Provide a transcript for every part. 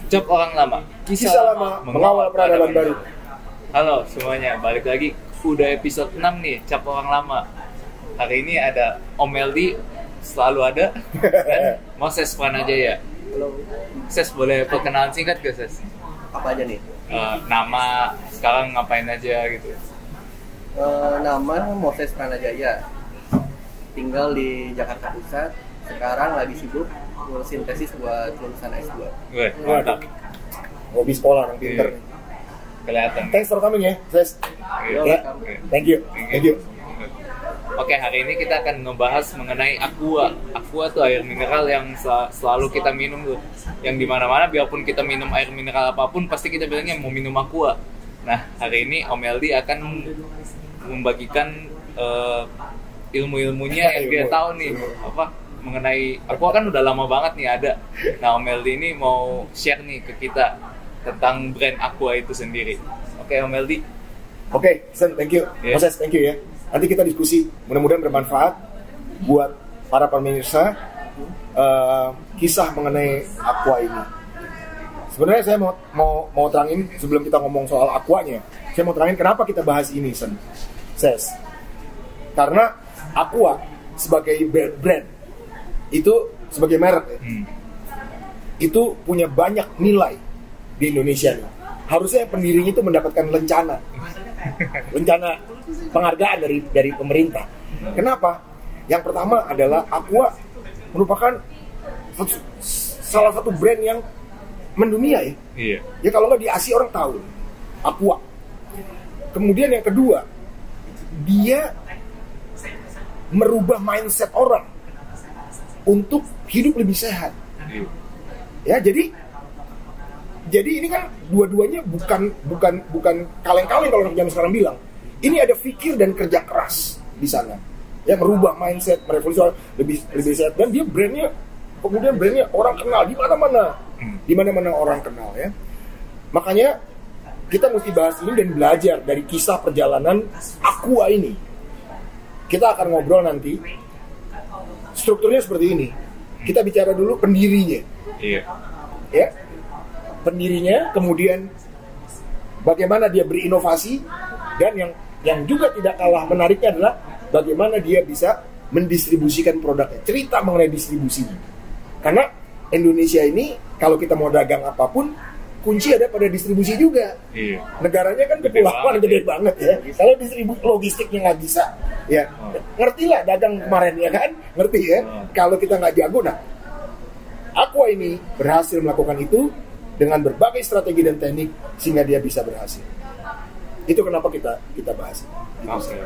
Cop Orang Lama, Kisah lama mengawal peradaban baru. Halo semuanya, balik lagi udah episode 6 nih, Cop Orang Lama. Hari ini ada Om Eldi, selalu ada, dan Moses Pranajaya. Halo. Ses, boleh perkenalan singkat gak, Ses? Apa aja nih? Nama, sekarang ngapain aja gitu. Nama Moses Pranajaya. Tinggal di Jakarta Pusat. Sekarang lagi sibuk ngurusin tesis buat lulusan S2. Gue, mantap. Hobi sekolah, orang pinter. Iya. Kelihatan. Thanks for coming ya, Ses. Iya. Ya, thank you. Oke, hari ini kita akan ngebahas mengenai aqua. Aqua tuh air mineral yang selalu kita minum tuh. Yang dimana-mana biarpun kita minum air mineral apapun, pasti kita bilangnya mau minum aqua. Nah, hari ini Om Eldi akan membagikan ilmu-ilmunya yang dia tahu nih. Mengenai aqua kan udah lama banget nih ada. Nah, Om Eldi ini mau share nih ke kita tentang brand aqua itu sendiri. Oke, Om Eldi. Oke, Sen, thank you. Yeah. Moses, thank you ya. Nanti kita diskusi, mudah-mudahan bermanfaat buat para pemirsa kisah mengenai aqua ini. Sebenarnya saya mau terangin sebelum kita ngomong soal aquanya, saya mau terangin kenapa kita bahas ini, Ses. Karena aqua sebagai brand itu sebagai merek itu punya banyak nilai di Indonesia nih. Harusnya pendirinya itu mendapatkan lencana penghargaan dari pemerintah. Kenapa? Yang pertama adalah aqua merupakan salah satu brand yang mendunia ya. Iya. Ya kalau nggak di Asia orang tahu aqua. Kemudian yang kedua, dia merubah mindset orang untuk hidup lebih sehat. Ya, jadi ini kan dua-duanya bukan kaleng-kaleng kalau orang zaman sekarang bilang. Ini ada pikir dan kerja keras di sana. Ya, merubah mindset, merevolusi lebih sehat, dan dia brandnya orang kenal di mana-mana. Di mana-mana orang kenal ya. Makanya kita mesti bahas ini dan belajar dari kisah perjalanan aqua ini. Kita akan ngobrol nanti. Strukturnya seperti ini. Kita bicara dulu pendirinya. Iya. Ya. Pendirinya, kemudian bagaimana dia berinovasi, dan yang juga tidak kalah menariknya adalah bagaimana dia bisa mendistribusikan produknya. Cerita mengenai distribusinya. Karena Indonesia ini kalau kita mau dagang apapun, kunci ada pada distribusi juga. Iya. Negaranya kan kepulauan gede banget ya. Kalau distribusi logistiknya nggak bisa, ya ngertilah dagang kemarin ya kan, ngerti ya. Kalau kita nggak jago, nah aqua ini berhasil melakukan itu dengan berbagai strategi dan teknik sehingga dia bisa berhasil. Itu kenapa kita bahas. Oke.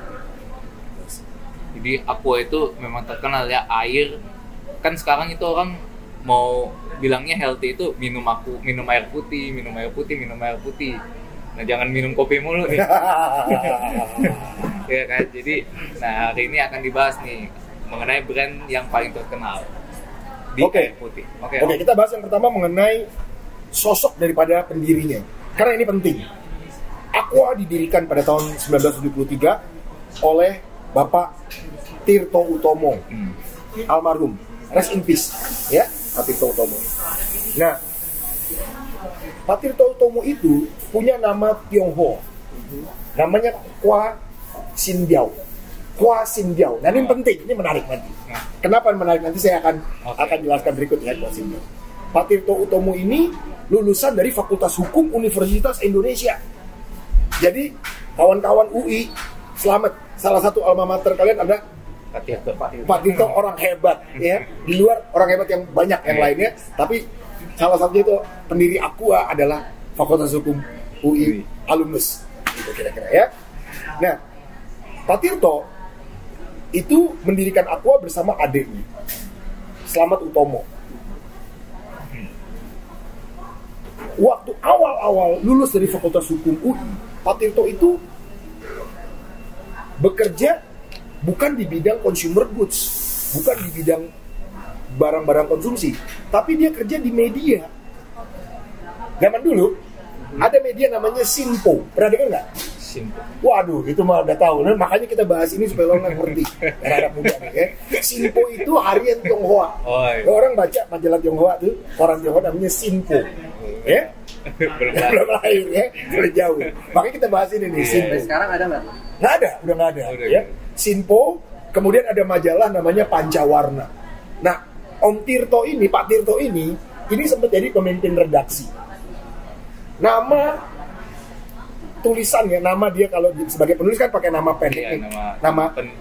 Jadi aqua itu memang terkenal ya, air. Kan sekarang itu orang mau bilangnya healthy itu minum air putih. Nah, jangan minum kopi mulu nih. Ya kan? Jadi, nah hari ini akan dibahas nih mengenai brand yang paling terkenal di air putih. Oke, kita bahas yang pertama mengenai sosok daripada pendirinya. Karena ini penting. Aqua didirikan pada tahun 1973 oleh Bapak Tirto Utomo, almarhum, rest in peace, ya, Pak Tirto Utomo. Nah, Pak Tirto Utomo itu punya nama Tionghoa, namanya Kwa Sin Biao. Nah, ini penting, ini menarik nanti. Kenapa menarik nanti saya akan jelaskan berikutnya Kwa Sin Biao. Pak Tirto Utomo ini lulusan dari Fakultas Hukum Universitas Indonesia. Jadi kawan-kawan UI, selamat. Salah satu alma mater kalian ada Pak Tirto, orang hebat ya. Di luar orang hebat yang banyak yang lainnya, tapi salah satunya itu pendiri aqua adalah Fakultas Hukum UI alumnus. Gitu kira-kira ya. Nah, Pak Tirto itu mendirikan aqua bersama adiknya, Slamet Utomo. Waktu awal-awal lulus dari Fakultas Hukum UI, Pak Tirto itu bekerja bukan di bidang consumer goods, bukan di bidang barang-barang konsumsi, tapi dia kerja di media. Zaman dulu ada media namanya Sinpo, pernah dengar nggak? Sinpo. Waduh, itu mah udah tahu. Nah, makanya kita bahas ini supaya lo ngerti. Anak muda nih ya. Sinpo itu harian Tionghoa. Oh, iya. Orang baca majalah Tionghoa tuh, orang Tionghoa namanya Sinpo. ya Belum lahir ya, sudah jauh. Makanya kita bahas ini nih, Sinpo. Sampai sekarang ada nggak? Nggak ada, udah nggak ada. Udah, Ya. Sinpo, kemudian ada majalah namanya Pancawarna. Nah, Om Tirto ini, Pak Tirto ini sempat jadi pemimpin redaksi. Nama tulisannya, nama dia kalau sebagai penulis kan pakai nama pen. Iya, nama pena.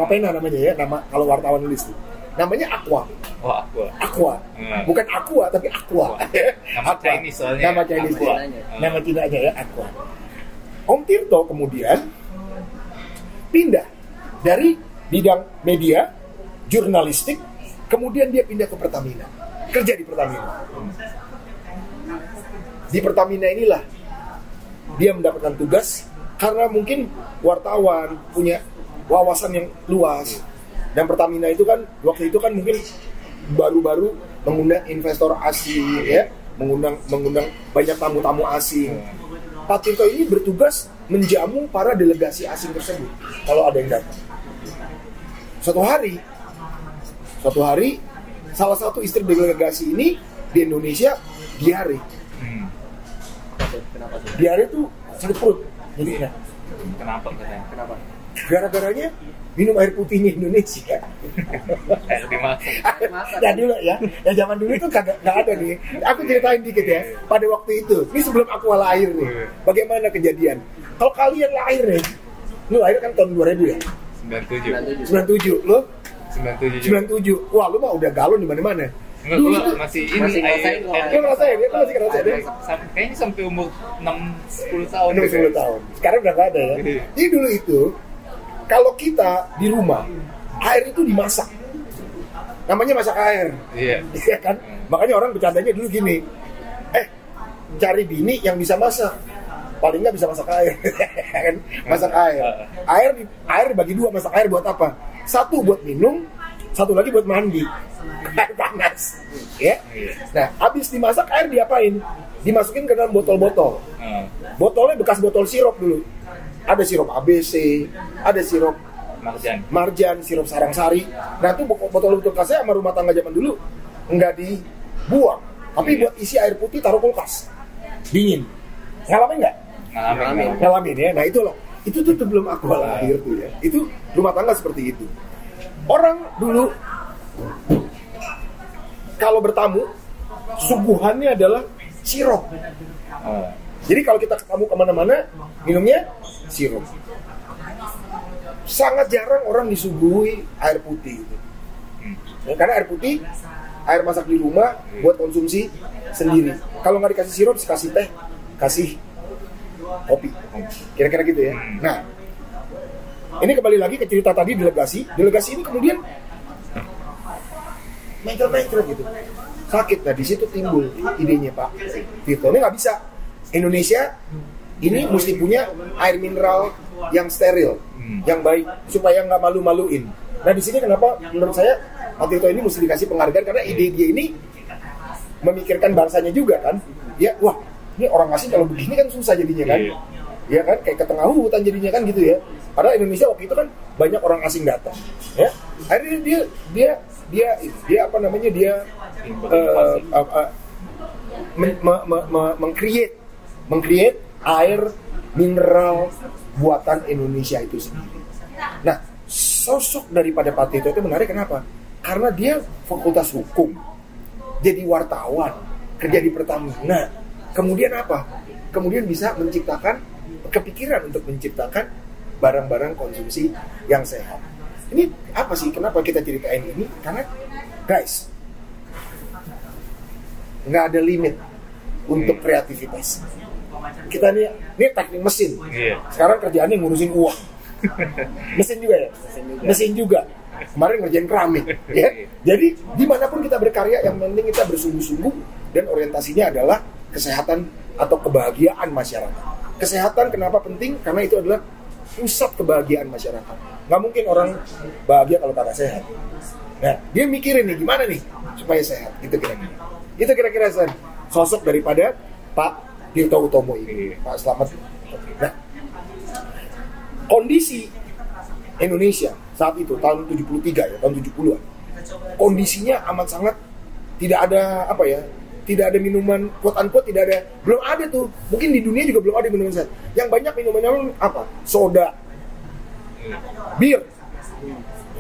pena namanya ya, nama kalau wartawan nulis tuh. Namanya Aqua. Oh, Aqua. Aqua. Bukan Aqua tapi Aqua. Nama Aqua. Chinese soalnya. Nama Chinese Aqua. ya. Nama Cinanya ya Aqua. Om Tirto kemudian pindah dari bidang media, jurnalistik, kemudian dia pindah ke Pertamina. Kerja di Pertamina. Di Pertamina inilah dia mendapatkan tugas karena mungkin wartawan punya wawasan yang luas. Dan Pertamina itu kan waktu itu kan mungkin baru-baru mengundang investor asing ya, mengundang banyak tamu-tamu asing. Pak Tirto ini bertugas menjamu para delegasi asing tersebut kalau ada yang datang. Suatu hari salah satu istri delegasi ini di Indonesia diare. Kenapa sih? Diare tuh sakit perut. Jadi Kenapa katanya? Kenapa? gara-garanya minum air putihnya Indonesia. Air dimasak. Ya dulu ya zaman dulu itu nggak ada nih. Aku ceritain dikit ya. Pada waktu itu, ini sebelum aku lahir nih. Bagaimana kejadian? Kalau kalian lahir nih, lu lahir kan tahun 2000 ya? 97. Lu? 97. Wah, lu mah udah galon di mana-mana. Enggak, gua masih ini ngerasain kok. Lu ngerasain ya? Lu masih ngerasain ya? Kayaknya sampai umur 6-10 tahun. 10 tahun. Sekarang udah nggak ada ya. Jadi dulu itu, kalau kita di rumah, air itu dimasak. Namanya masak air. Iya. Iya kan? Makanya orang bercandanya dulu gini. Cari bini yang bisa masak. Paling nggak bisa masak air. Kan? Masak air. Air dibagi dua, masak air buat apa? Satu buat minum, satu lagi buat mandi. Air panas. Ya. Nah, habis dimasak air diapain? Dimasukin ke dalam botol-botol. Botolnya bekas botol sirup dulu. Ada sirup ABC, ada sirup marjan, sirup sarang-sari. Nah itu botol-botol kasnya sama rumah tangga zaman dulu nggak dibuang, tapi buat isi air putih taruh kulkas, dingin. Ngalamin nggak? Ngalamin ya. Nah itulah, itu tuh belum aku lahir tuh ya. Itu rumah tangga seperti itu. Orang dulu kalau bertamu, suguhannya adalah sirup. Jadi kalau kita ketemu kemana-mana, minumnya sirup. Sangat jarang orang disuguhi air putih. Ya, karena air putih, air masak di rumah buat konsumsi sendiri. Kalau nggak dikasih sirup, kasih teh, kasih kopi. Kira-kira gitu ya. Nah, ini kembali lagi ke cerita tadi delegasi. Delegasi ini kemudian mencret gitu. Sakit. Nah, di situ timbul idenya Pak Tirto. Ini nggak bisa. Indonesia ini mesti punya air mineral yang steril, yang baik, supaya nggak malu-maluin. Nah di sini kenapa menurut saya Pak Tirto ini mesti dikasih penghargaan, karena ide dia ini memikirkan bangsanya juga kan. Ya, wah ini orang asing kalau begini kan susah jadinya kan. Ya kan, kayak ke tengah hutan jadinya kan gitu ya. Padahal Indonesia waktu itu kan banyak orang asing datang. Ya, akhirnya dia apa namanya dia meng-create air mineral buatan Indonesia itu sendiri. Nah, sosok daripada Pak Tirto itu menarik kenapa? Karena dia fakultas hukum, jadi wartawan, kerja di Pertamina. Kemudian apa? Kemudian bisa menciptakan kepikiran untuk menciptakan barang-barang konsumsi yang sehat. Ini apa sih? Kenapa kita ceritain ini? Karena guys, nggak ada limit untuk kreativitas. Kita ini teknik mesin. Sekarang kerjaannya ngurusin uang. Mesin juga ya? Mesin juga. Kemarin ngerjain keramik. Ya? Jadi dimanapun kita berkarya, yang penting kita bersungguh-sungguh dan orientasinya adalah kesehatan atau kebahagiaan masyarakat. Kesehatan kenapa penting? Karena itu adalah pusat kebahagiaan masyarakat. Nggak mungkin orang bahagia kalau kagak sehat. Nah, dia mikirin nih gimana nih supaya sehat. Itu kira-kira. Itu kira-kira sosok daripada Pak Tirto Utomo ini, Pak Slamet. Nah, kondisi Indonesia saat itu tahun 73 ya, tahun 70-an. Kondisinya amat sangat tidak ada apa ya, tidak ada minuman quote unquote, tidak ada, belum ada tuh, mungkin di dunia juga belum ada minuman sehat. Yang banyak minuman apa? Soda, bir,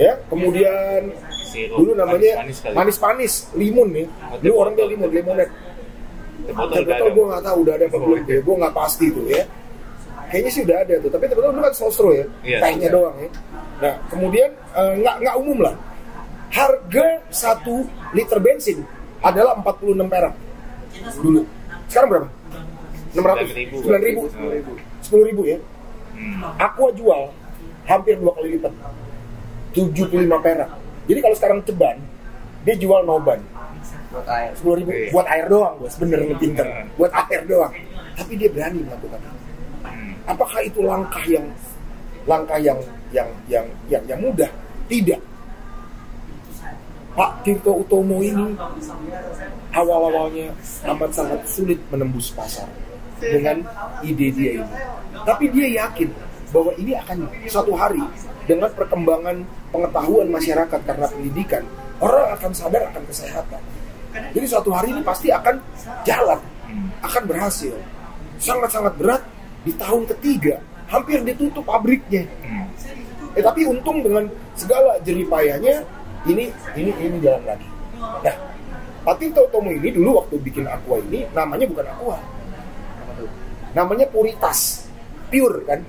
ya, kemudian Sirup, dulu namanya manis-manis kali. manis-manis, limun nih, dulu orang bilang limonade. Betul gue nggak tahu udah ada apa belum, ya gue nggak pasti tuh ya. Kayaknya sih udah ada tuh, tapi teman-teman dulu kan sostro ya, Iya, tehnya doang ya. Nah kemudian nggak umum lah. Harga 1 liter bensin adalah 46 perak dulu. Sekarang berapa? 600, 9.000, 10.000 ya. Aqua jual hampir 2 kali lipat, 75 perak. Jadi kalau sekarang ceban, dia jual noban buat air. 10.000 buat air doang, bos. Bener nih pinter, buat air doang. Tapi dia berani melakukan itu. Apakah itu langkah yang mudah? Tidak. Pak Tirto Utomo ini awal-awalnya amat sangat sulit menembus pasar dengan ide dia ini. Tapi dia yakin bahwa ini akan suatu hari dengan perkembangan pengetahuan masyarakat karena pendidikan, orang akan sadar akan kesehatan. Jadi suatu hari ini pasti akan jalan, akan berhasil. Sangat-sangat berat di tahun ketiga, hampir ditutup pabriknya. Tapi untung dengan segala jeripayanya, ini jalan lagi. Nah, Pak Tirto Utomo ini dulu waktu bikin Aqua ini namanya bukan Aqua, namanya Puritas, pure kan,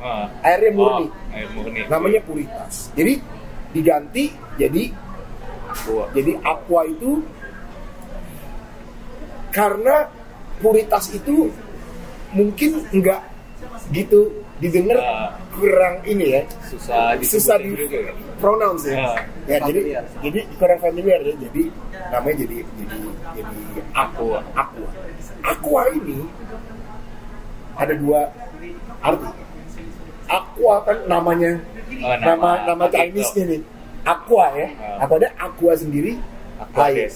airnya murni. Air murni. Namanya Puritas. Jadi diganti jadi Aqua itu karena Puritas itu mungkin enggak gitu didengar, kurang ini ya, susah di pronounce ya. Jadi kurang familiar ya. Jadi namanya jadi Aqua. Aqua ini ada 2 arti. Aqua kan namanya nama Chinese-nya nih. Aqua ya. Atau ada Aqua sendiri, air.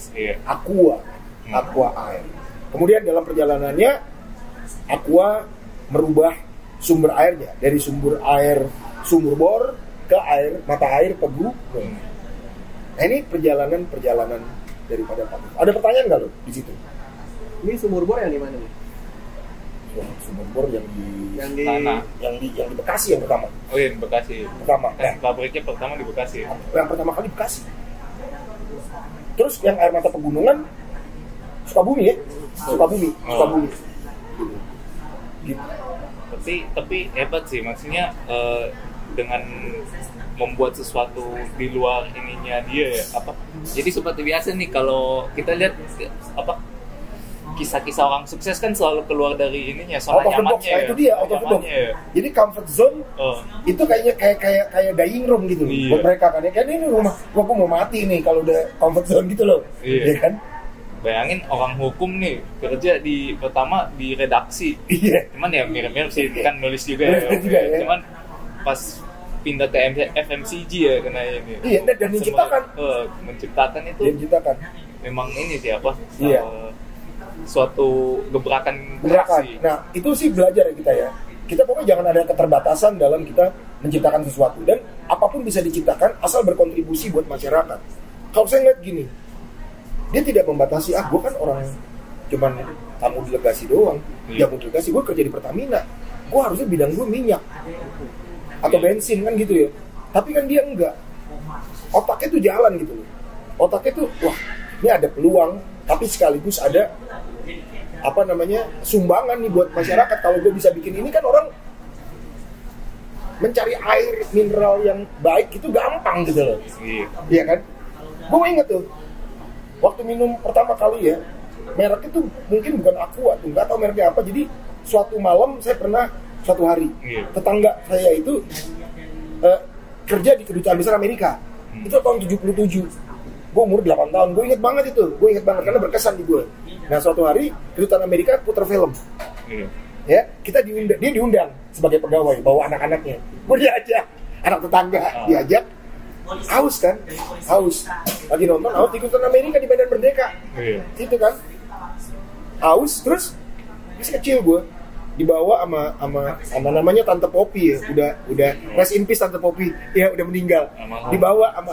Aqua air. Kemudian dalam perjalanannya Aqua merubah sumber airnya dari sumber air sumur bor ke air mata air Pegu. Nah, ini perjalanan daripada Pak. Ada pertanyaan nggak lo di situ? Ini sumur bor yang di mana nih? Sumur bor yang di Bekasi yang pertama. Oh iya, di Bekasi. Pertama. Pabriknya pertama di Bekasi. Yang pertama kali Bekasi. Terus yang air mata pegunungan Sukabumi ya? Sukabumi. Gitu. Tapi hebat sih, maksudnya dengan membuat sesuatu di luar ininya dia ya, apa? Jadi seperti biasa nih kalau kita lihat apa kisah-kisah orang sukses kan selalu keluar dari ininya, zona nyamannya. Itu dia out of the box. Jadi comfort zone itu kayaknya kayak dying room gitu buat mereka kan. Kayak ini rumah gua mau mati nih kalau udah comfort zone gitu loh. Iya kan? Bayangin orang hukum nih kerja pertama di redaksi. Iya. Cuman ya mirip-mirip sih, kan nulis juga ya. Cuman pas pindah ke FMCG ya kena ini. Iya, dan menciptakan itu. Memang ini sih apa? Iya. Suatu gebrakan. Nah, itu sih belajar ya kita ya. Kita pokoknya jangan ada keterbatasan dalam kita menciptakan sesuatu, dan apapun bisa diciptakan asal berkontribusi buat masyarakat. Kalau saya ngeliat gini, dia tidak membatasi, gue kan orang cuman tamu delegasi doang, jamu delegasi, gue kerja di Pertamina, gue harusnya bidang gue minyak atau bensin kan gitu ya. Tapi kan dia enggak, otaknya tuh jalan gitu loh. Otaknya tuh, wah ini ada peluang, tapi sekaligus ada sumbangan nih buat masyarakat. Kalau gue bisa bikin ini kan orang mencari air mineral yang baik itu gampang gitu loh. Iya kan? Gue inget tuh waktu minum pertama kali ya, merek itu mungkin bukan Aqua, nggak tahu mereknya apa. Jadi suatu malam saya pernah, suatu hari tetangga saya itu kerja di kedutaan besar Amerika. Itu tahun 77. Gue umur 8 tahun, gue inget banget karena berkesan di gue. Nah suatu hari kedutaan Amerika putar film, ya kita dia diundang sebagai pegawai, bawa anak-anaknya, gue diajak, anak tetangga diajak. Haus lagi nonton di kedutaan Amerika di Medan Merdeka, gitu kan, haus. Terus masih kecil gue dibawa sama namanya Tante Popi ya, udah rest in peace Tante Popi ya, udah meninggal. Dibawa sama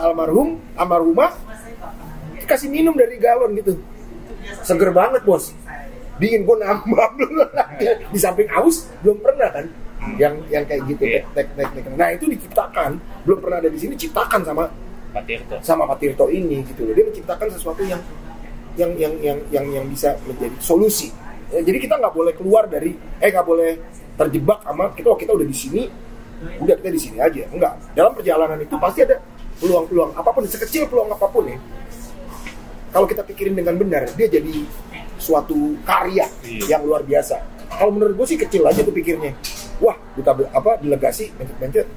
almarhumah, kasih minum dari galon gitu, seger banget bos. dingin gue nambah belum. Di samping aus belum pernah kan yang kayak gitu teknik. Nah itu diciptakan, belum pernah ada di sini, ciptakan sama Pak Tirto ini gitu loh. Dia menciptakan sesuatu yang bisa menjadi solusi. Jadi kita nggak boleh keluar dari nggak boleh terjebak sama kita udah di sini, udah kita di sini aja. Enggak. Dalam perjalanan itu pasti ada peluang-peluang apapun, sekecil peluang apapun ya. Kalau kita pikirin dengan benar, dia jadi suatu karya yang luar biasa. Kalau menurut gue sih kecil aja tuh pikirnya. Wah, delegasi mencet-mencet.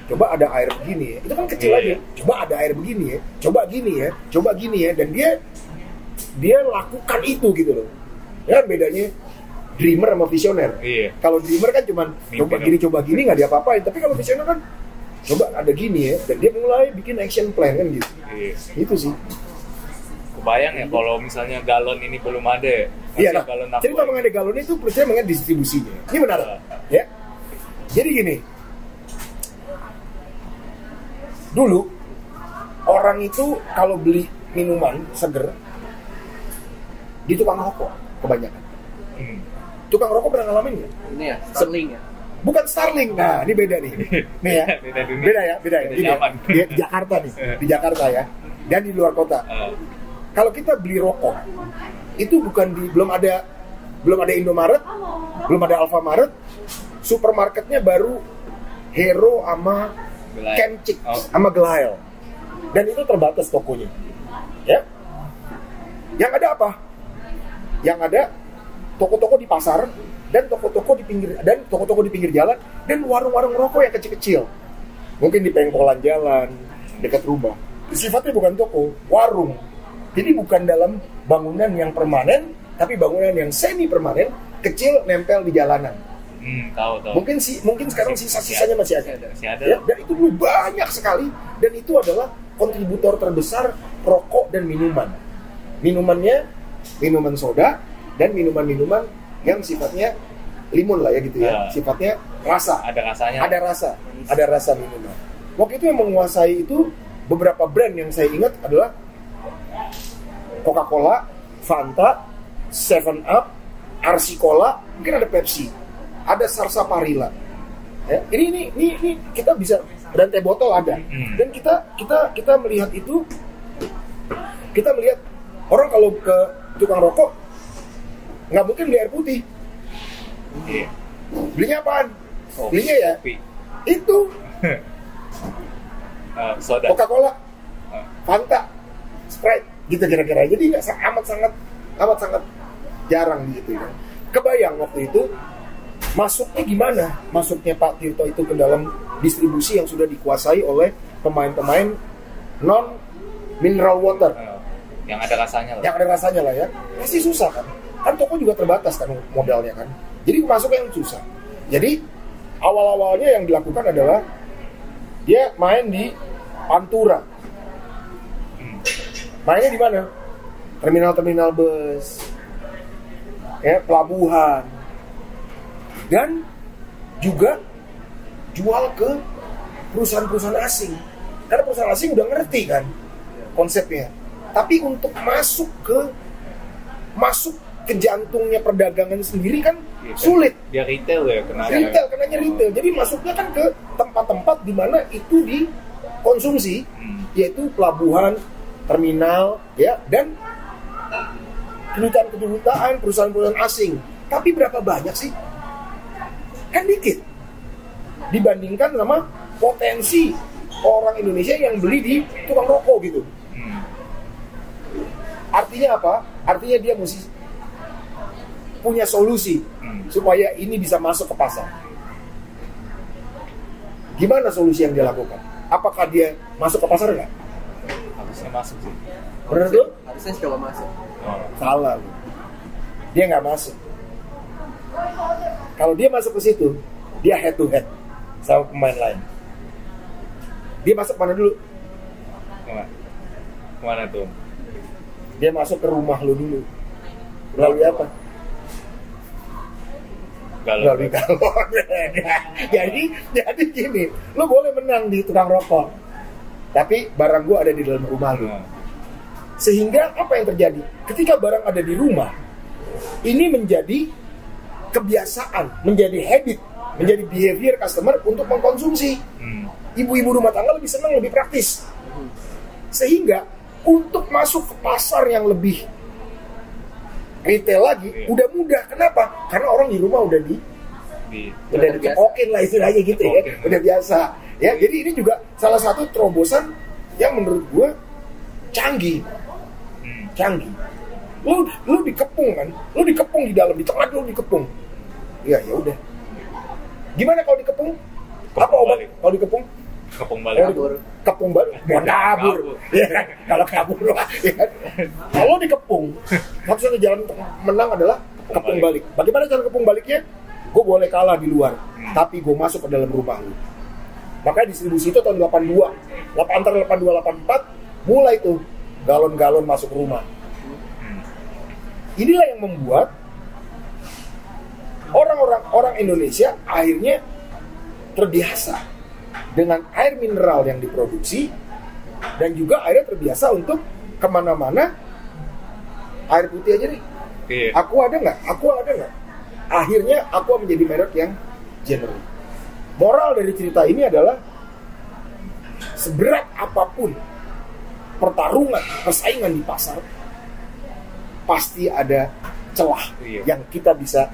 Coba ada air begini ya. Itu kan kecil aja. Coba ada air begini ya. Coba gini ya. Coba gini ya. Dan dia lakukan itu gitu loh. Ya bedanya dreamer sama visioner. Kalau dreamer kan cuman coba gini nggak diapa-apain. Tapi kalau visioner kan coba ada gini ya. Dan dia mulai bikin action plan kan gitu. Itu sih. Kebayang ya kalau misalnya galon ini belum ada. Iya nah, cerita mengenai galon itu percaya mengenai distribusinya. Ini benar ya. Jadi gini, dulu orang itu kalau beli minuman seger di tukang rokok kebanyakan. Tukang rokok pernah ngalamin nggak? Ini ya, Starling ya. Bukan Starling, nah ini beda nih. Nih ya, beda ya. Di Jakarta nih, di Jakarta ya, dan di luar kota. Kalau kita beli rokok itu belum ada Indomaret, belum ada Alfamaret, supermarketnya baru Hero sama Kenchik sama Glile, dan itu terbatas tokonya. Ya, yang ada apa? Yang ada toko-toko di pasar dan toko-toko di pinggir jalan dan warung-warung rokok yang kecil-kecil, mungkin di pengkolan jalan dekat rumah. Sifatnya bukan toko, warung. Jadi bukan dalam bangunan yang permanen, tapi bangunan yang semi permanen, kecil, nempel di jalanan. Tahu. Mungkin sekarang sisa-sisanya masih ada. Ya, dan itu dulu banyak sekali, dan itu adalah kontributor terbesar rokok dan minuman. Minumannya minuman soda dan minuman-minuman yang sifatnya limun lah ya gitu ya. Sifatnya rasa. Ada rasa minuman. Waktu itu yang menguasai itu beberapa brand yang saya ingat adalah Coca-Cola, Fanta, 7up, RC Cola, mungkin ada Pepsi, ada Sarsaparilla. Ya, ini kita bisa, dan teh botol ada. Dan kita melihat itu, kita melihat orang kalau ke tukang rokok nggak mungkin beli air putih. Belinya apaan? Belinya ya itu soda, Coca-Cola, Fanta, Sprite gitu kira-kira. Jadi nggak amat sangat jarang gitu ya. Kebayang waktu itu masuknya gimana? Masuknya Pak Tirto itu ke dalam distribusi yang sudah dikuasai oleh pemain-pemain non mineral water. Yang ada rasanya lah ya. Pasti susah kan? Kan toko juga terbatas kan modalnya kan. Jadi masuknya yang susah. Jadi awal-awalnya yang dilakukan adalah dia main di Pantura. Mainnya di mana? Terminal bus, ya, pelabuhan, dan juga jual ke perusahaan-perusahaan asing. Karena perusahaan asing udah ngerti kan konsepnya. Tapi untuk masuk ke jantungnya perdagangan sendiri kan sulit. Dia retail ya, kenanya retail. Jadi masuknya kan ke tempat-tempat di mana itu dikonsumsi, yaitu pelabuhan, terminal, ya, dan kedutaan perusahaan-perusahaan asing. Tapi berapa banyak sih? Kan dikit dibandingkan sama potensi orang Indonesia yang beli di tukang rokok gitu. Artinya apa? Artinya dia mesti punya solusi supaya ini bisa masuk ke pasar. Gimana solusi yang dia lakukan? Apakah dia masuk ke pasar nggak? Harusnya masuk sih. Benar tuh? Harusnya coba masuk. Salah. Dia nggak masuk. Kalau dia masuk ke situ, dia head to head sama pemain lain. Dia masuk mana dulu? Kemana tuh? Dia masuk ke rumah lu dulu. Melalui apa? Melalui galon. jadi gini, lu boleh menang di tukang rokok, tapi barang gua ada di dalam rumah lu. Sehingga apa yang terjadi? Ketika barang ada di rumah, Ini menjadi kebiasaan, menjadi habit, menjadi behavior customer untuk mengkonsumsi. Ibu-ibu rumah tangga lebih senang, lebih praktis. Sehingga untuk masuk ke pasar yang lebih retail lagi udah mudah. Kenapa? Karena orang di rumah udah dicepokin lah istilahnya gitu ya, udah biasa. Ya, jadi ini juga salah satu terobosan yang menurut gue canggih. Lu dikepung kan, lu dikepung di dalam, di tengah lu dikepung. Ya udah. Gimana kalau dikepung? Apa obat kalau dikepung? Kepung balik. Kepung balik. Bukan kabur. Ya kan? Kalau kabur ya kan? Kalau dikepung, satu-satunya jalan untuk menang adalah kepung balik. Bagaimana cara kepung baliknya? Gue boleh kalah di luar, tapi gue masuk ke dalam rumah lu. Makanya distribusi itu tahun 82, antara 82 84 mulai tuh galon-galon masuk rumah. Inilah yang membuat orang Indonesia akhirnya terbiasa dengan air mineral yang diproduksi, dan juga akhirnya terbiasa untuk kemana-mana air putih aja nih. Aqua ada nggak? Akhirnya Aqua menjadi merek yang general. Moral dari cerita ini adalah seberat apapun pertarungan, persaingan di pasar, pasti ada celah yang kita bisa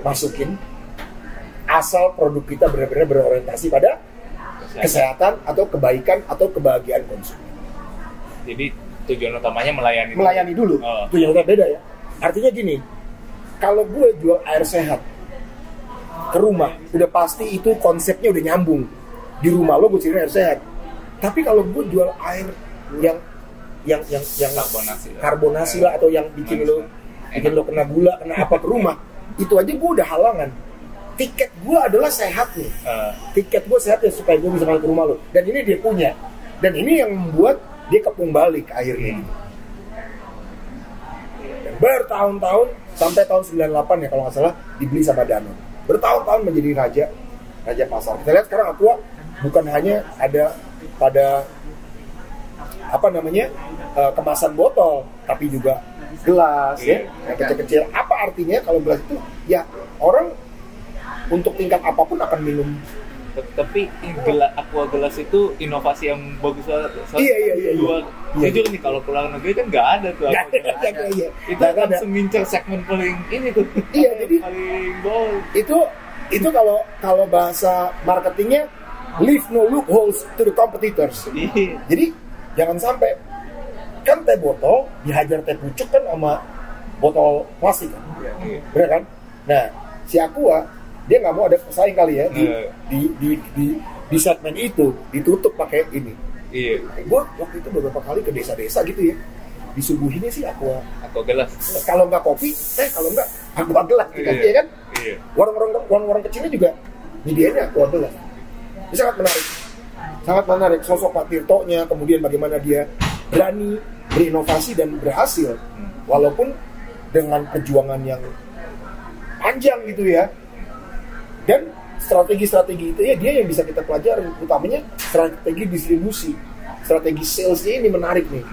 masukin asal produk kita benar-benar berorientasi pada kesehatan atau kebaikan atau kebahagiaan konsumen. Jadi tujuan utamanya melayani. Melayani dulu. Tujuan utamanya beda ya. Artinya gini, kalau gue jual air sehat ke rumah, udah pasti itu konsepnya udah nyambung. Di rumah lo gue cari air sehat. Tapi kalau gue jual air yang karbonasi lah, atau yang bikin lo kena gula, kena apa ke rumah, itu aja gue udah halangan. Tiket gue adalah sehat nih. Tiket gue sehat ya supaya gue bisa main ke rumah lo. Dan ini dia punya. Dan ini yang membuat dia kepung balik akhirnya. Dan bertahun-tahun sampai tahun 98 ya kalau nggak salah dibeli sama Danone. Bertahun-tahun menjadi raja pasar. Kita lihat sekarang Aqua bukan hanya ada pada kemasan botol, tapi juga gelas ya, yang kecil-kecil. Apa artinya kalau gelas itu? Ya orang untuk tingkat apapun akan minum. Tapi Aqua gelas itu inovasi yang bagus banget. Iya. Jujur nih kalau ke luar negeri kan nggak ada tuh. Iya. Itu kan semincar segmen paling ini tuh. Iya, jadi paling bold. Itu kalau bahasa marketingnya leave no loopholes to the competitors. Iya. Jadi jangan sampai kan teh botol dihajar teh pucuk kan sama botol plastik kan. Iya. Bener kan? Nah, si Aqua dia nggak mau ada pesaing kali ya di segmen itu, ditutup pakai ini. Iya. Gue waktu itu beberapa kali ke desa-desa gitu ya, disuguhinnya sih Aqua gelas. Kalau nggak kopi, kalau nggak Aqua gelas gitu ya kan. Iya. Warung-warung kecilnya juga nyediainnya Aqua gelas. Ini sangat menarik sosok Pak Tirtonya, kemudian bagaimana dia berani berinovasi dan berhasil walaupun dengan perjuangan yang panjang gitu ya. Dan strategi-strategi itu ya dia yang bisa kita pelajari, utamanya strategi distribusi, strategi salesnya ini menarik nih.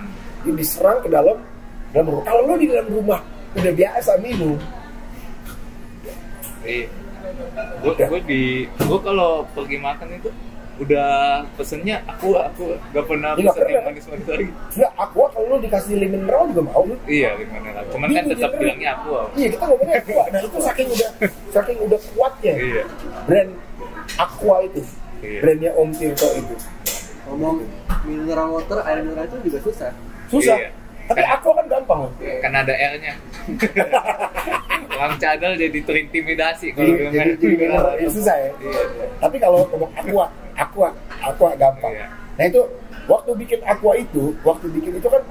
Dia diserang ke dalam rumah. Kalau lo di dalam rumah udah biasa minum. Gue kalau pergi makan itu udah pesennya aku gak pernah pesen yang manis-manis lagi. Nggak, Aqua kalau lo dikasih lemon mineral juga mau lo. Iya, lemon mineral. Cuman kan tetap bilangnya Aqua. Iya, kita ngomongnya Aqua. Nah itu saking udah kuatnya brand Aqua itu. Brandnya Om Tirto itu. Ngomong mineral water, air mineral itu juga susah. Iya. Tapi Aqua kan gampang. Kan ada R-nya. Orang cadel jadi terintimidasi kalau jadi mineral susah ya. Iya. Tapi kalau ngomong Aqua gampang. Iya. Nah itu waktu bikin Aqua itu kan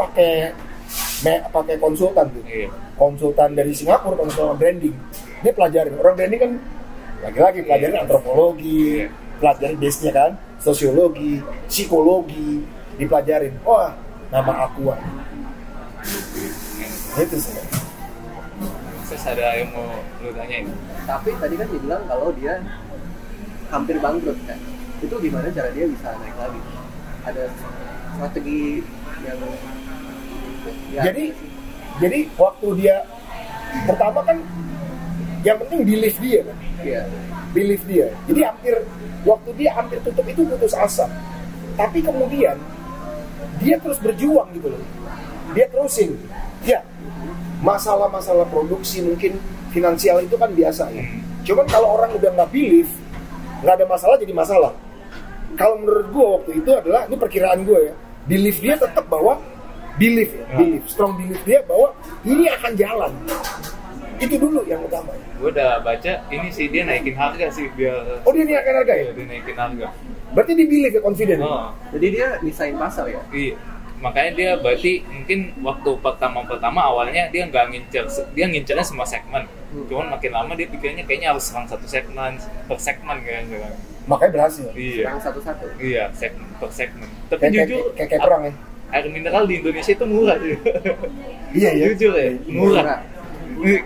pakai konsultan tuh. Iya. Konsultan dari Singapura, konsultan branding. Dia pelajarin orang branding kan lagi-lagi pelajarin antropologi, pelajarin base-nya kan, sosiologi, psikologi, dipelajarin. Wah, nama Aqua. Itu sih. Terus ada yang mau lu tanyain? Tapi tadi kan dibilang kalau dia hampir bangkrut kan. Itu gimana cara dia bisa naik lagi? Ada strategi yang jadi waktu dia Pertama kan yang penting believe dia kan. Iya. Believe dia. Jadi waktu dia hampir tutup itu putus asa. Tapi kemudian dia terus berjuang gitu loh. Dia terusin. Ya, masalah-masalah produksi mungkin finansial itu kan biasa ya. Cuman kalau orang udah nggak believe, nggak ada masalah jadi masalah. Kalau menurut gue waktu itu adalah, ini perkiraan gue ya, believe dia tetap bahwa believe, strong believe dia bahwa ini akan jalan. Itu dulu yang utama. Gue udah baca ini sih dia naikin harga sih biar. Oh, dia naikin harga ya? Dia naikin harga. Berarti dia believe ya, confident. Oh. Jadi dia misahin pasar ya? Iya. Makanya dia berarti mungkin waktu pertama awalnya dia nggak ngincernya semua segmen. Cuman makin lama dia pikirnya kayaknya harus serang satu segmen per segmen kayaknya. Makanya berhasil. Iya. Serang satu-satu. Iya, segmen per segmen. Tapi jujur kayak perang ya. Air mineral di Indonesia itu murah sih. Iya ya. Jujur ya, murah.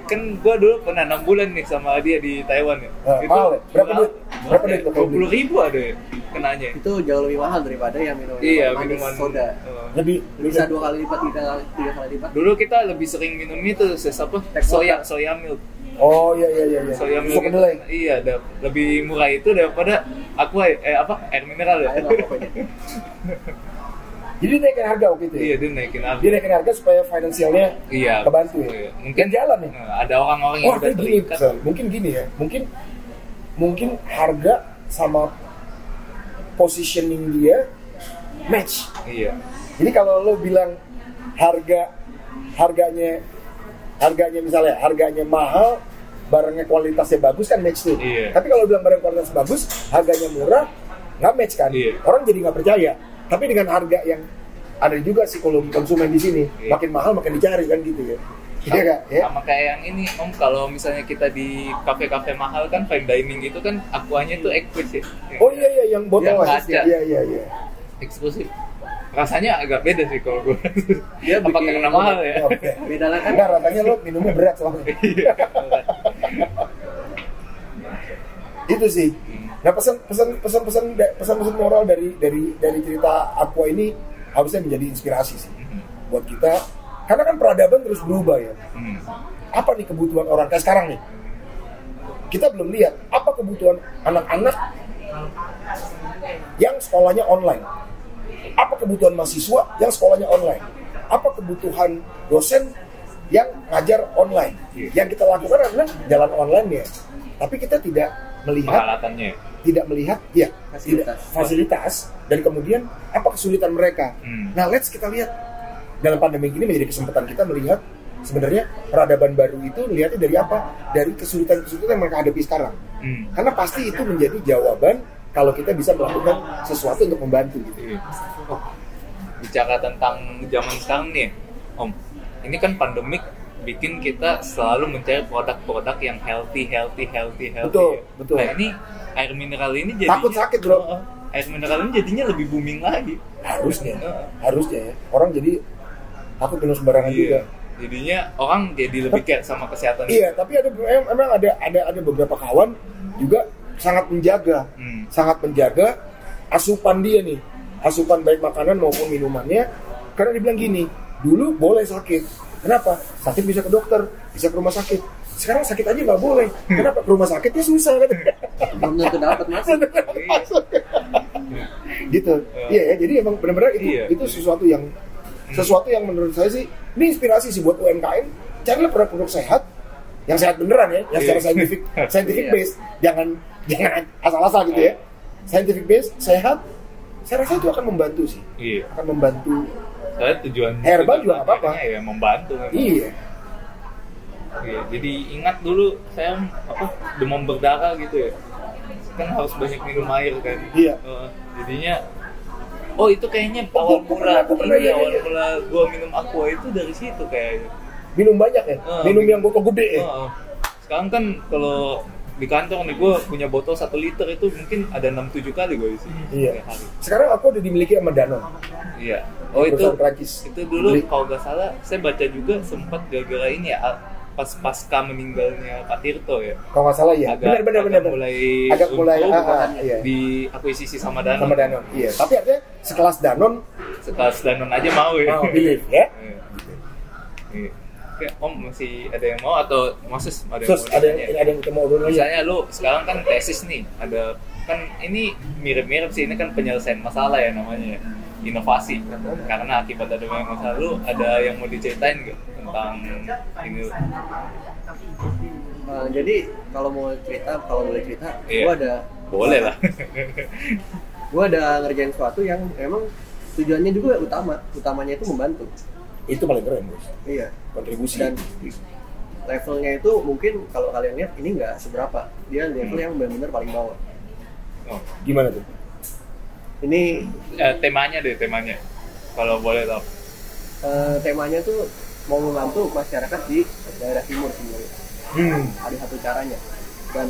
Kan gua dulu pernah 6 bulan nih sama dia di Taiwan ya. Itu mahal ya? Berapa duit? 20.000 ada ya kenanya. Itu jauh lebih mahal daripada yang minum minuman soda. Lebih Bisa 2 kali lipat, 3 kali lipat. Dulu kita lebih sering minum itu apa? Soya milk. Oh iya. Soya milk. Susu kedelai. Iya, lebih murah itu daripada air mineral ya. Jadi dia naikin harga waktu itu ya? Iya, dia naikin harga. Dia naikin harga supaya finansialnya kebantu ya? Iya. Mungkin jalan ya? Ada orang-orang yang udah terikat. Mungkin gini ya, mungkin harga sama positioning dia match. Iya. Jadi kalau lo bilang harganya misalnya harganya mahal, barangnya kualitasnya bagus kan match tuh. Iya. Tapi kalau bilang barang kualitas bagus, harganya murah, nggak match kan? Iya. Orang jadi nggak percaya. Tapi dengan harga yang ada juga psikologi konsumen di sini, makin mahal makin dicari kan gitu ya. Iya kak? Ya? Sama kayak yang ini Om, kalau misalnya kita di kafe-kafe mahal kan fine dining itu kan aquanya tuh eksklusif. Oh iya yang botol kaca. Iya. Eksklusif. Rasanya agak beda sih kalau gue. Dia apa karena mahal ya? Beda lah kan? Enggak, rasanya lo minumnya berat soalnya. Itu sih. Nah pesan moral dari cerita Aqua ini harusnya menjadi inspirasi sih buat kita, karena kan peradaban terus berubah ya. Apa nih kebutuhan orang kayak sekarang nih? Kita belum lihat apa kebutuhan anak-anak yang sekolahnya online, apa kebutuhan mahasiswa yang sekolahnya online, apa kebutuhan dosen yang ngajar online. Yang kita lakukan adalah jalan online ya, tapi kita tidak melihat peralatannya, tidak melihat ya fasilitas dan kemudian apa kesulitan mereka. Nah, kita lihat dalam pandemi ini menjadi kesempatan kita melihat sebenarnya peradaban baru itu melihatnya dari apa? Dari kesulitan-kesulitan yang mereka hadapi sekarang. Karena pasti itu menjadi jawaban kalau kita bisa melakukan sesuatu untuk membantu gitu. Oh, bicara tentang zaman sekarang nih, Om. Ini kan pandemik bikin kita selalu mencari produk-produk yang healthy. Betul. Nah, ini air mineral ini jadinya takut sakit, bro. Air mineral ini jadinya lebih booming lagi. Harusnya ya. Orang jadi takut minum sembarangan juga. Jadinya orang jadi lebih care sama kesehatan. Iya, tapi memang ada beberapa kawan juga sangat menjaga asupan dia nih, asupan baik makanan maupun minumannya, karena dia bilang gini, dulu boleh sakit. Kenapa? Sakit bisa ke dokter, bisa ke rumah sakit. Sekarang sakit aja nggak boleh. Kenapa? Ke rumah sakitnya susah kan? Belum tentu dapat masuk. Gitu. Iya ya. Jadi emang benar-benar itu sesuatu yang menurut saya sih ini inspirasi sih buat UMKM. Carilah produk-produk sehat, yang sehat beneran ya, yang secara scientific based. Jangan asal-asal gitu ya. Scientific based, sehat. Saya rasa itu akan membantu sih. Iya. Akan membantu. Saya tujuan herbal juga nggak apa-apa. Ya membantu. Iya. Jadi ingat dulu saya demam berdarah gitu ya. Kan harus banyak minum air kan. Iya. Jadinya itu kayaknya awal mula gua minum Aqua itu dari situ kayaknya. Minum banyak ya? Minum yang botol gede ya? Sekarang kan kalau di kantor nih gue punya botol 1 liter itu mungkin ada 6-7 kali gue isi. Iya. Sekarang aku udah dimiliki sama Danone. Iya. Oh itu Prancis. Itu dulu kalau nggak salah saya baca juga sempat gara-gara ini ya pas pasca meninggalnya Pak Tirto ya. Kalau nggak salah ya. Benar. Agak mulai diakuisisi sama Danone. Sama Danone. Iya. Tapi artinya sekelas Danone aja mau ya. Mau pilih ya. Iya. Oke, Om masih ada yang mau atau Moses ada yang Terus mau ada ditanya? yang kita mau obrolin lagi? Misalnya lu sekarang kan tesis nih, ada kan ini mirip-mirip sih, ini kan penyelesaian masalah ya namanya ya, inovasi. Karena akibat ada banyak masalah, lu ada yang mau diceritain nggak tentang ini? Jadi kalau boleh cerita, Iya. Boleh lah. gue ada ngerjain sesuatu yang emang tujuannya juga utamanya itu membantu. Itu paling keren, Bos. Iya. Kontribusi. Dan levelnya itu mungkin kalau kalian lihat ini nggak seberapa, dia level yang benar-benar paling bawah. Oh. Gimana tuh? Ini Temanya kalau boleh tahu. temanya tuh mau membantu masyarakat di daerah timur sebenarnya. Ada satu caranya, dan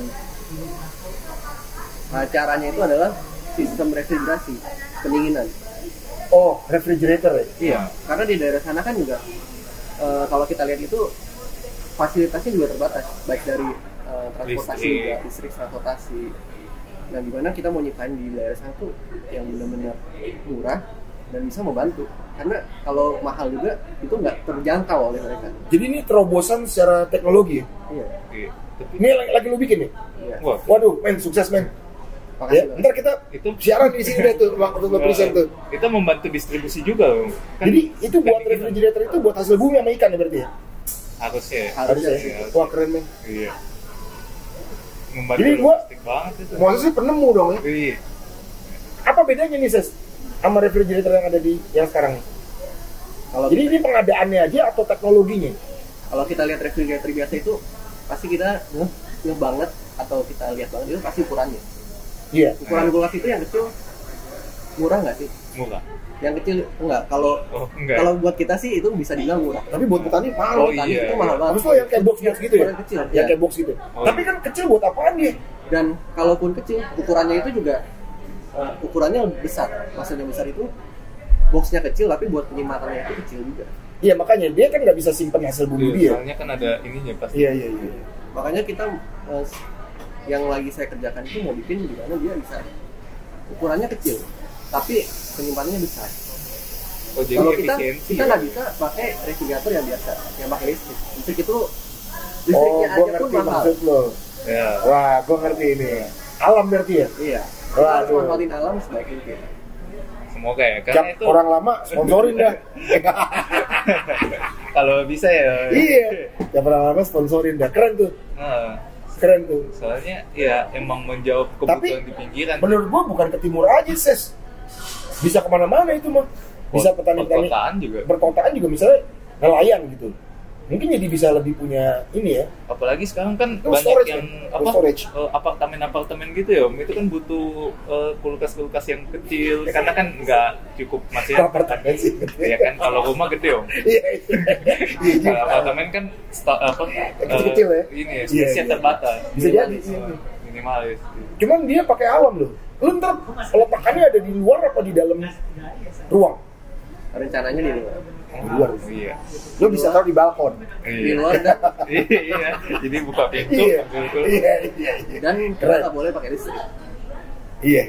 caranya itu adalah sistem refrigerasi pendinginan. Oh, refrigerator ya? Iya, karena di daerah sana kan juga kalau kita lihat itu fasilitasnya juga terbatas, baik dari transportasi juga, listrik, transportasi. Dan dimana kita mau nyiptain di daerah sana tuh yang benar-benar murah dan bisa membantu. Karena kalau mahal juga itu nggak terjangkau oleh mereka. Jadi ini terobosan secara teknologi ya? Iya. Iya. Ini lagi lu bikin nih? Iya. Wah, Waduh, men, sukses men. Makasih Ya, banget. ntar kita itu siaran di sini deh tuh, waktu lu present tuh. Itu membantu distribusi juga loh. Kan Jadi itu buat refrigerator itu buat hasil bumi sama ikan ya berarti ya? harusnya ya. Harusnya sih. ya? Wah keren men. Iya. Membantu Jadi gua- logistik banget itu. Maksudnya sih penemu dong ya? Iya. Apa bedanya nih Ses? Sama refrigerator yang ada di yang sekarang nih? Kalau Jadi ini pengadaannya aja atau teknologinya? kalau kita lihat refrigerator biasa itu pasti kita ngeh banget, atau kita lihat banget itu pasti ukurannya. Iya. Ukuran kulkas itu yang kecil murah nggak sih? Murah. Yang kecil enggak. Kalau Oh, enggak. kalau buat kita sih itu bisa dibilang murah. Tapi buat petani mahal. Oh, Tadi iya, itu mahal iya. banget. Maksud lo yang kayak box gitu ya? Ukuran kecil. Yang Ya. kayak box gitu. Oh, Tapi iya. kan kecil buat apaan dia? Dan kalaupun kecil, ukurannya itu juga ukurannya lebih besar. Maksudnya besar itu boxnya kecil, tapi buat penyimpanan itu kecil juga. Iya makanya dia kan nggak bisa simpen hasil bumi dia. Soalnya kan ada ininya pasti. Iya iya iya. Makanya kita yang lagi saya kerjakan itu mau bikin gimana dia bisa ukurannya kecil, tapi penyimpanannya besar. Oh, jadi Kalau kita efisiensi. kita ya? nggak bisa pakai refrigerator yang biasa, yang pakai listrik. Listrik itu Oh, listriknya gua aja pun ngerti mahal. maksud lo. Ya. Wah, gua ngerti ini. Alam berarti ya. Iya. Waduh. Kita harus manfaatin alam sebaik mungkin. Semoga ya. Karena Jam itu orang lama sponsorin dah. kalau bisa ya. Iya. Jam orang lama sponsorin dah. Keren tuh. Nah, Keren tuh. soalnya ya emang menjawab kebutuhan di pinggiran. Menurut gua bukan ke timur aja, Ses. Bisa kemana-mana itu mah. Bisa petani-petani Perkotaan juga. berkotaan juga misalnya nelayan gitu. Mungkin jadi bisa lebih punya ini ya. Apalagi sekarang kan Itu banyak storage, yang kan? Itu storage. apartemen-apartemen gitu ya. Itu kan butuh kulkas-kulkas yang kecil karena kan nggak cukup masih. Apartemen sih. Ya kan kalau rumah gede om. Iya. Iya. Kalau apartemen kan Kecil-kecil ya? Ini ya, Iya, space-nya iya. terbatas. Bisa jadi. Minimalis. Cuman dia pakai alam loh. Lu ntar peletakannya ada di luar apa di dalam ruang? Rencananya di luar. Di luar. Iya. Lu bisa taruh di balkon. Di luar dan, Iya. Jadi buka pintu. Iya. betul-betul. Iya, iya, iya. dan kita Keren. nggak boleh pakai listrik. Iya.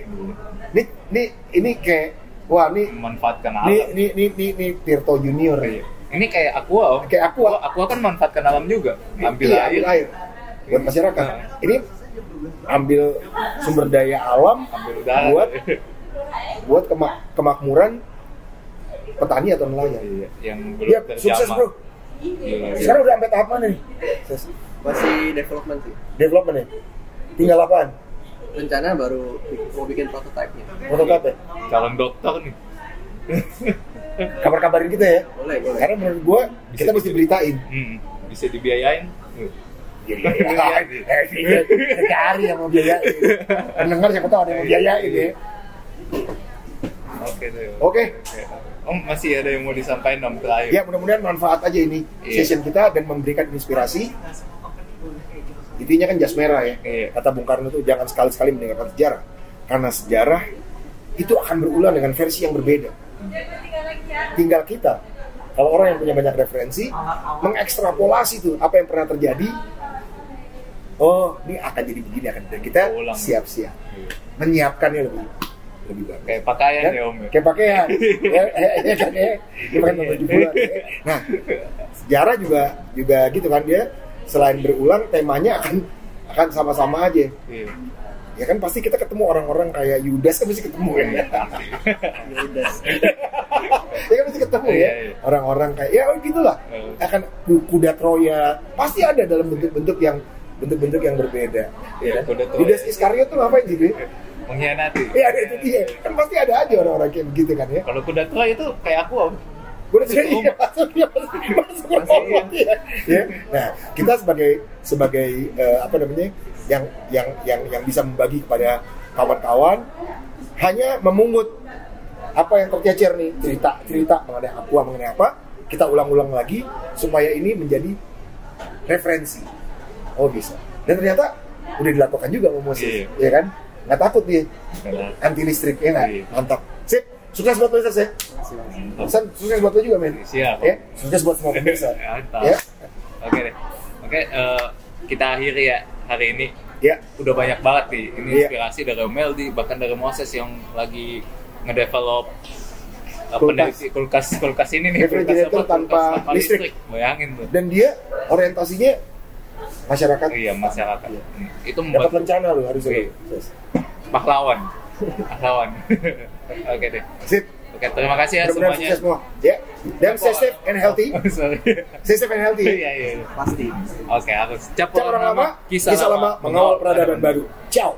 Ini kayak wah Memanfaatkan alam. nih Tirto Junior. Iya. Ini kayak aqua om. Kayak aqua. Aqua kan manfaatkan alam juga. Ambil Iya, air. ambil air buat masyarakat. Ini ambil sumber daya alam Ambil udara. buat kemakmuran petani atau nelayan. Iya. Yang belum Iya, terjamah. sukses bro. Gila. Sekarang udah sampai tahap mana nih? Masih development sih. Development ya? Tinggal apaan? Rencana baru mau bikin prototype-nya. Prototype ya? Calon dokter nih. Kabar-kabarin kita ya. Boleh. Karena menurut gua kita mesti beritain. Bisa dibiayain. Cari yang mau biayain. Pendengar siapa tahu ada yang mau biayain ya. Oke deh. Oke. Om masih ada yang mau disampaikan om terakhir? Ya mudah-mudahan manfaat aja ini Iya. session kita dan memberikan inspirasi. Intinya kan jas merah ya. Iya. Kata Bung Karno itu jangan sekali-sekali mendengarkan sejarah. Karena sejarah itu akan berulang dengan versi yang berbeda. Tinggal kita, kalau orang yang punya banyak referensi, mengekstrapolasi tuh apa yang pernah terjadi. Oh, ini akan jadi begini akan. Dan kita Ulang. siap-siap Iya. menyiapkannya lebih lebih bagus. Kayak pakaian Ya? ya Om. Kayak pakaian. Ya kan ya. Dia pakai baju bulan. Ya. Nah, sejarah juga gitu kan, dia selain berulang temanya akan sama-sama aja. Iya. Ya kan pasti kita ketemu orang-orang kayak Yudas kan pasti ketemu kan ya. Yudas. Ya kan pasti ketemu ya. Iya. Orang-orang kayak ya gitulah. Akan kuda Troya pasti ada dalam bentuk-bentuk yang berbeda. Ya kan? Kuda Troya. Yudas Iskariot tuh ngapain sih? Dia? Mengkhianati. Iya ada itu dia. Kan pasti ada aja orang-orang kayak begitu kan ya. Kalau kuda tua itu kayak aku Om. Gue udah iya, masuk rumah ya. Nah, kita sebagai apa namanya yang bisa membagi kepada kawan-kawan hanya memungut apa yang tercecer nih, cerita mengenai Aqua, mengenai apa, kita ulang-ulang lagi supaya ini menjadi referensi. Oh bisa. Dan ternyata udah dilakukan juga sama Moses, ya kan? Nggak takut dia, anti listrik ya nggak? Iya. Mantap. Sip, sukses buat Moses ya. Pesan sukses buat lo juga men. Siap. Ya, sukses buat semua pemirsa. Mantap. Ya, Oke deh. Oke, kita akhiri ya hari ini. ya. Udah banyak banget nih. Ini Iya. inspirasi dari Meldi, bahkan dari Moses yang lagi ngedevelop kulkas ini nih. Refrigerator tanpa listrik. Bayangin tuh. Dan dia orientasinya masyarakat. Iya, masyarakat. Iya. Itu Dapat membuat rencana lo harus Iya. pahlawan. Pahlawan. Oke deh. Sip. Oke, terima kasih ya Mudah-mudahan semuanya. sukses semua. Ya. Dan stay safe and healthy. Sorry. Stay safe and healthy. Iya, iya. Pasti. Oke, harus cap Cap orang lama, kisah lama mengawal peradaban baru. Ciao.